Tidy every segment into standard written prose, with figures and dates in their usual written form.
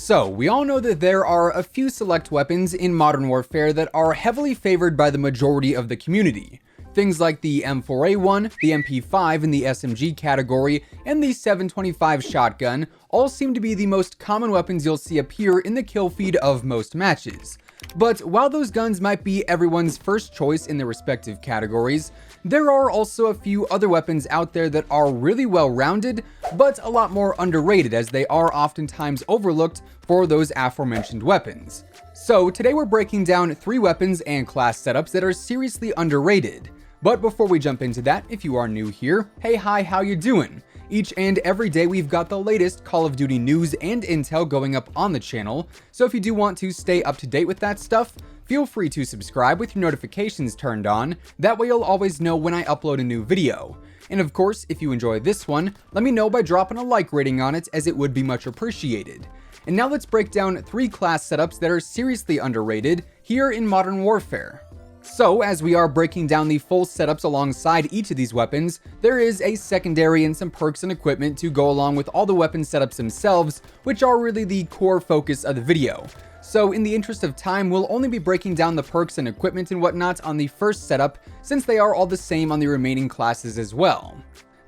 So, we all know that there are a few select weapons in Modern Warfare that are heavily favored by the majority of the community. Things like the M4A1, the MP5 in the SMG category, and the 725 shotgun all seem to be the most common weapons you'll see appear in the kill feed of most matches. But while those guns might be everyone's first choice in their respective categories, there are also a few other weapons out there that are really well rounded, but a lot more underrated as they are oftentimes overlooked for those aforementioned weapons. So today we're breaking down 3 weapons and class setups that are seriously underrated. But before we jump into that, if you are new here, hey hi, how you doing? Each and every day we've got the latest Call of Duty news and intel going up on the channel, so if you do want to stay up to date with that stuff, feel free to subscribe with your notifications turned on, that way you'll always know when I upload a new video. And of course, if you enjoy this one, let me know by dropping a like rating on it, as it would be much appreciated. And now let's break down 3 class setups that are seriously underrated here in Modern Warfare. So, as we are breaking down the full setups alongside each of these weapons, there is a secondary and some perks and equipment to go along with all the weapon setups themselves, which are really the core focus of the video. So in the interest of time, we'll only be breaking down the perks and equipment and whatnot on the first setup, since they are all the same on the remaining classes as well.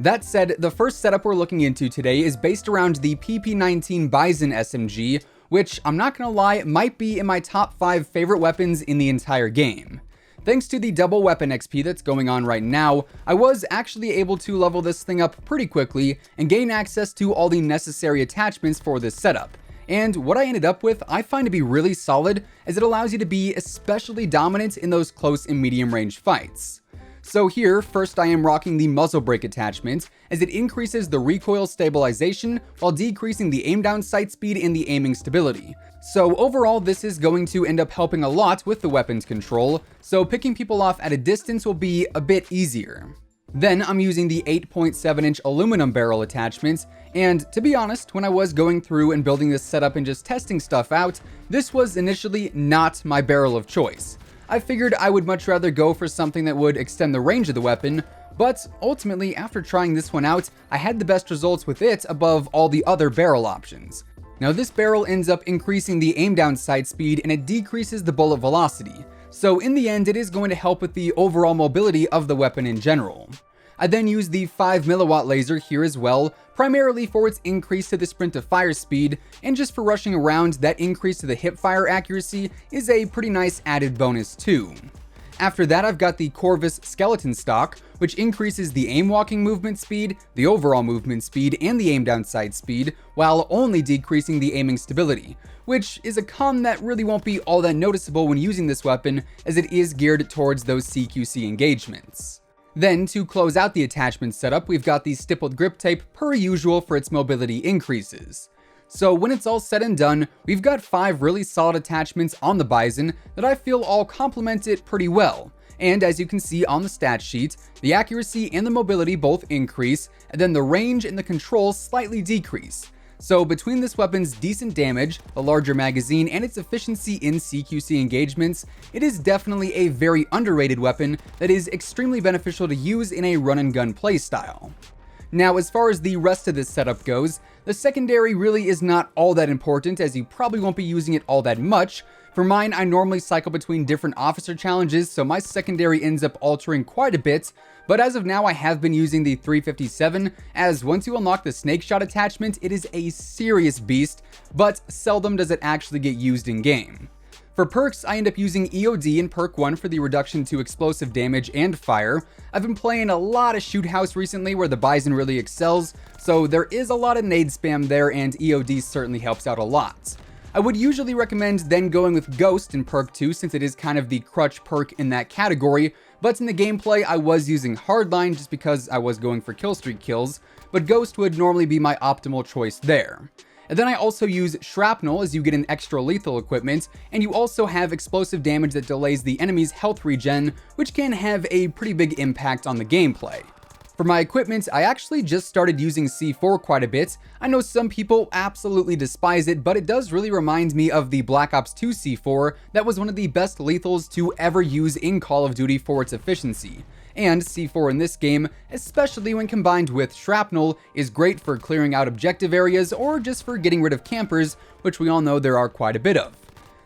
That said, the first setup we're looking into today is based around the PP19 Bizon SMG, which, I'm not gonna lie, might be in my top 5 favorite weapons in the entire game. Thanks to the double weapon XP that's going on right now, I was actually able to level this thing up pretty quickly and gain access to all the necessary attachments for this setup. And what I ended up with, I find to be really solid, as it allows you to be especially dominant in those close and medium range fights. So here, first I am rocking the muzzle brake attachment, as it increases the recoil stabilization while decreasing the aim down sight speed and the aiming stability. So overall, this is going to end up helping a lot with the weapons control, so picking people off at a distance will be a bit easier. Then I'm using the 8.7-inch aluminum barrel attachment, and to be honest, when I was going through and building this setup and just testing stuff out, this was initially not my barrel of choice. I figured I would much rather go for something that would extend the range of the weapon, but ultimately, after trying this one out, I had the best results with it above all the other barrel options. Now this barrel ends up increasing the aim down sight speed and it decreases the bullet velocity, so in the end it is going to help with the overall mobility of the weapon in general. I then use the 5mW laser here as well, primarily for its increase to the sprint to fire speed, and just for rushing around, that increase to the hip fire accuracy is a pretty nice added bonus too. After that, I've got the Corvus skeleton stock, which increases the aim walking movement speed, the overall movement speed, and the aim down sight speed, while only decreasing the aiming stability, which is a con that really won't be all that noticeable when using this weapon, as it is geared towards those CQC engagements. Then, to close out the attachment setup, we've got the stippled grip tape per usual for its mobility increases. So when it's all said and done, we've got 5 really solid attachments on the Bizon that I feel all complement it pretty well. And as you can see on the stat sheet, the accuracy and the mobility both increase, and then the range and the control slightly decrease. So between this weapon's decent damage, the larger magazine, and its efficiency in CQC engagements, it is definitely a very underrated weapon that is extremely beneficial to use in a run and gun playstyle. Now, as far as the rest of this setup goes, the secondary really is not all that important, as you probably won't be using it all that much. For mine, I normally cycle between different officer challenges, so my secondary ends up altering quite a bit, but as of now I have been using the 357, as once you unlock the snake shot attachment, it is a serious beast, but seldom does it actually get used in game. For perks, I end up using EOD in perk 1 for the reduction to explosive damage and fire. I've been playing a lot of shoot house recently where the Bizon really excels, so there is a lot of nade spam there, and EOD certainly helps out a lot. I would usually recommend then going with Ghost in perk 2, since it is kind of the crutch perk in that category, but in the gameplay I was using Hardline just because I was going for killstreak kills, but Ghost would normally be my optimal choice there. And then I also use Shrapnel, as you get an extra lethal equipment, and you also have explosive damage that delays the enemy's health regen, which can have a pretty big impact on the gameplay. For my equipment, I actually just started using C4 quite a bit. I know some people absolutely despise it, but it does really remind me of the Black Ops 2 C4 that was one of the best lethals to ever use in Call of Duty for its efficiency. And C4 in this game, especially when combined with shrapnel, is great for clearing out objective areas or just for getting rid of campers, which we all know there are quite a bit of.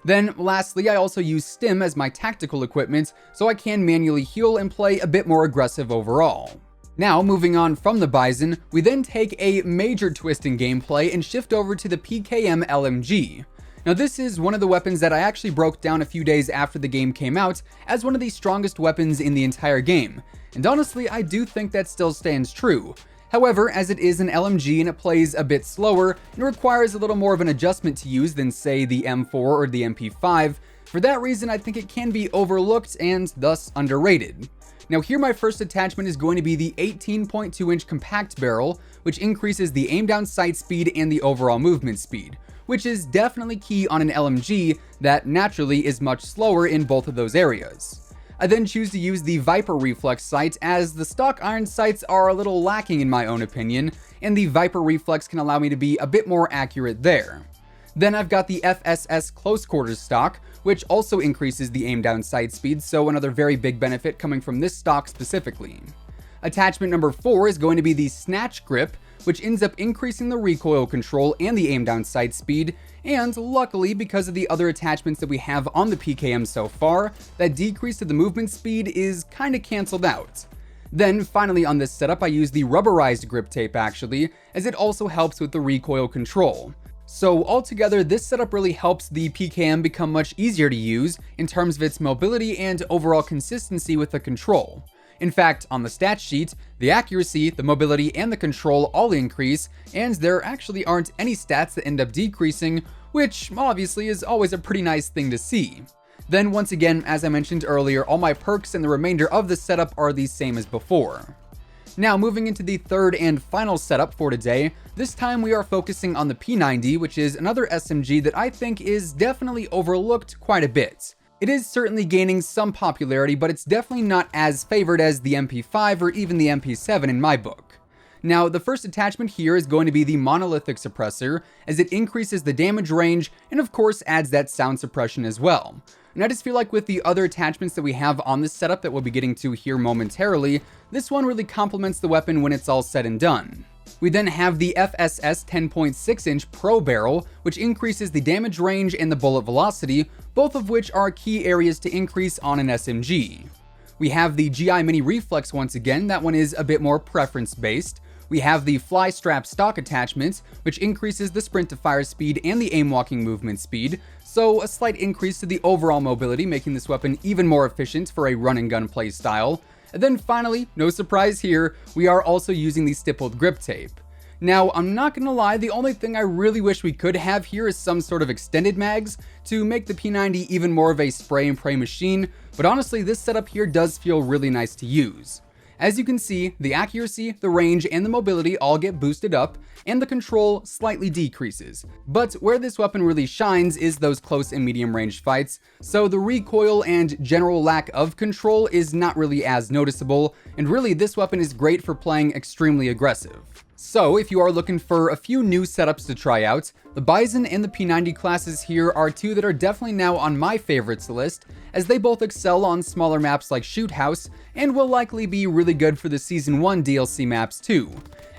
Then lastly, I also use Stim as my tactical equipment, so I can manually heal and play a bit more aggressive overall. Now, moving on from the Bizon, we then take a major twist in gameplay and shift over to the PKM LMG. Now, this is one of the weapons that I actually broke down a few days after the game came out as one of the strongest weapons in the entire game, and honestly, I do think that still stands true. However, as it is an LMG and it plays a bit slower, it requires a little more of an adjustment to use than, say, the M4 or the MP5. For that reason, I think it can be overlooked and thus underrated. Now here my first attachment is going to be the 18.2-inch compact barrel, which increases the aim down sight speed and the overall movement speed, which is definitely key on an LMG that naturally is much slower in both of those areas. I then choose to use the Viper Reflex sight as the stock iron sights are a little lacking in my own opinion, and the Viper Reflex can allow me to be a bit more accurate there. Then I've got the FSS close quarters stock, which also increases the aim down sight speed, so another very big benefit coming from this stock specifically. Attachment number 4 is going to be the Snatch Grip, which ends up increasing the recoil control and the aim down sight speed, and luckily because of the other attachments that we have on the PKM so far, that decrease to the movement speed is kinda cancelled out. Then finally on this setup I use the rubberized grip tape actually, as it also helps with the recoil control. So altogether, this setup really helps the PKM become much easier to use in terms of its mobility and overall consistency with the control. In fact, on the stat sheet, the accuracy, the mobility, and the control all increase, and there actually aren't any stats that end up decreasing, which obviously is always a pretty nice thing to see. Then once again, as I mentioned earlier, all my perks and the remainder of the setup are the same as before. Now moving into the third and final setup for today, this time we are focusing on the P90, which is another SMG that I think is definitely overlooked quite a bit. It is certainly gaining some popularity, but it's definitely not as favored as the MP5 or even the MP7 in my book. Now, the first attachment here is going to be the monolithic suppressor, as it increases the damage range and of course adds that sound suppression as well. And I just feel like with the other attachments that we have on this setup that we'll be getting to here momentarily, this one really complements the weapon when it's all said and done. We then have the FSS 10.6-inch Pro Barrel, which increases the damage range and the bullet velocity, both of which are key areas to increase on an SMG. We have the GI Mini Reflex once again, that one is a bit more preference-based. We have the Fly Strap stock attachment, which increases the sprint to fire speed and the aim walking movement speed, so a slight increase to the overall mobility, making this weapon even more efficient for a run and gun play style. And then finally, no surprise here, we are also using the stippled grip tape. Now, I'm not gonna lie, the only thing I really wish we could have here is some sort of extended mags to make the P90 even more of a spray and pray machine, but honestly, this setup here does feel really nice to use. As you can see, the accuracy, the range, and the mobility all get boosted up, and the control slightly decreases. But where this weapon really shines is those close and medium range fights, so the recoil and general lack of control is not really as noticeable, and really this weapon is great for playing extremely aggressive. So if you are looking for a few new setups to try out, the Bizon and the P90 classes here are two that are definitely now on my favorites list, as they both excel on smaller maps like Shoot House, and will likely be really good for the Season 1 DLC maps too.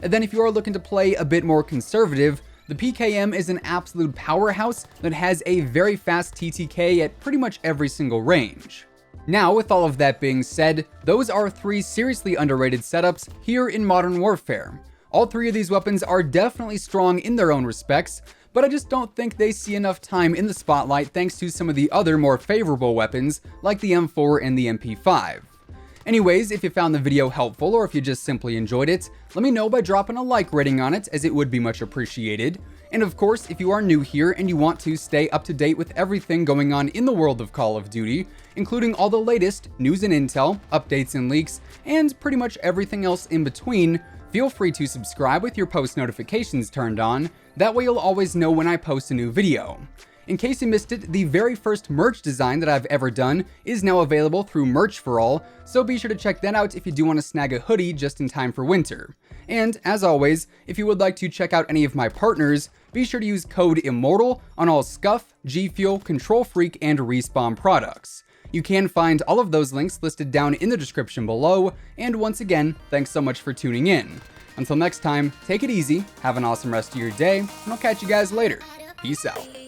And then if you are looking to play a bit more conservative, the PKM is an absolute powerhouse that has a very fast TTK at pretty much every single range. Now, with all of that being said, those are 3 seriously underrated setups here in Modern Warfare. All 3 of these weapons are definitely strong in their own respects, but I just don't think they see enough time in the spotlight thanks to some of the other more favorable weapons like the M4 and the MP5. Anyways, if you found the video helpful or if you just simply enjoyed it, let me know by dropping a like rating on it, as it would be much appreciated. And of course, if you are new here and you want to stay up to date with everything going on in the world of Call of Duty, including all the latest news and intel, updates and leaks, and pretty much everything else in between, feel free to subscribe with your post notifications turned on, that way you'll always know when I post a new video. In case you missed it, the very first merch design that I've ever done is now available through Merch for All, so be sure to check that out if you do want to snag a hoodie just in time for winter. And as always, if you would like to check out any of my partners, be sure to use code IMMORTAL on all Scuff, G Fuel, Control Freak, and Respawn products. You can find all of those links listed down in the description below, and once again, thanks so much for tuning in. Until next time, take it easy, have an awesome rest of your day, and I'll catch you guys later. Peace out.